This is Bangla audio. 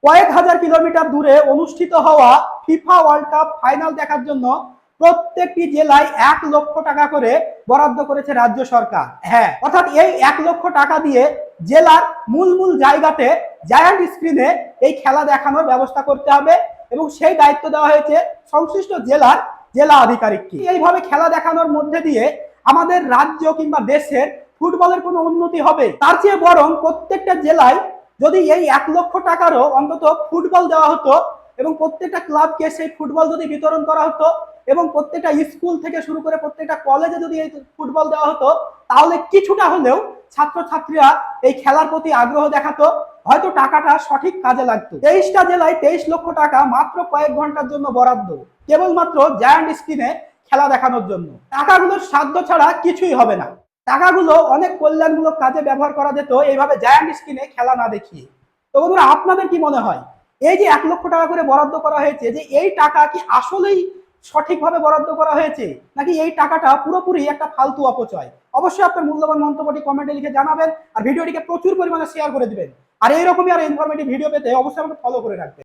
কয়েক হাজার কিলোমিটার দূরে অনুষ্ঠিত হওয়া ফিফা ওয়ার্ল্ড কাপ ফাইনাল দেখার জন্য প্রত্যেকটি জেলায় 1 লক্ষ টাকা করে বরাদ্দ করেছে রাজ্য সরকার। হ্যাঁ, অর্থাৎ এই 1 লক্ষ টাকা দিয়ে জেলার মূল মূল জায়গাতে জায়ান্ট স্ক্রিনে এই খেলা দেখানোর ব্যবস্থা করতে হবে এবং সেই দায়িত্ব দেওয়া হয়েছে সংশ্লিষ্ট জেলার জেলা আধিকারিককে। এইভাবে খেলা দেখানোর মধ্যে দিয়ে আমাদের রাজ্য কিংবা দেশের ফুটবলের কোনো উন্নতি হবে? তার চেয়ে বরং প্রত্যেকটা জেলায় যদি এই 1 লক্ষ টাকারও অন্তত ফুটবল দেওয়া হতো এবং প্রত্যেকটা ক্লাবকে সেই ফুটবল যদি বিতরণ করা হতো এবং প্রত্যেকটা স্কুল থেকে শুরু করে প্রত্যেকটা কলেজে যদি এই ফুটবল দেওয়া হতো, তাহলে কিছুটা হলেও ছাত্রছাত্রীরা এই খেলার প্রতি আগ্রহ দেখাতো, হয়তো টাকাটা সঠিক কাজে লাগতো। 23টা জেলায় 23 লক্ষ টাকা মাত্র কয়েক ঘন্টার জন্য বরাদ্দ, কেবলমাত্র জায়ান্ট স্ক্রিনে খেলা দেখানোর জন্য। টাকাগুলোর সাধ্য ছাড়া কিছুই হবে না। টাকাগুলো অনেক কল্যাণমূলক কাজে ব্যবহার করা যেত এইভাবে জায়ান্ট স্ক্রিনে খেলা না দেখিয়ে। তো বন্ধুরা, আপনাদের কি মনে হয় এই যে 1 লক্ষ টাকা করে বরাদ্দ করা হয়েছে, যে এই টাকা কি আসলেই সঠিকভাবে বরাদ্দ করা হয়েছে, নাকি এই টাকাটা পুরোপুরি একটা ফালতু অপচয়? অবশ্যই আপনার মূল্যবান মন্তব্যটি কমেন্টে লিখে জানাবেন আর ভিডিওটিকে প্রচুর পরিমাণে শেয়ার করে দিবেন। আর এইরকমই আর ইনফরমেটিভ ভিডিও পেতে অবশ্যই আমাকে ফলো করে রাখবেন।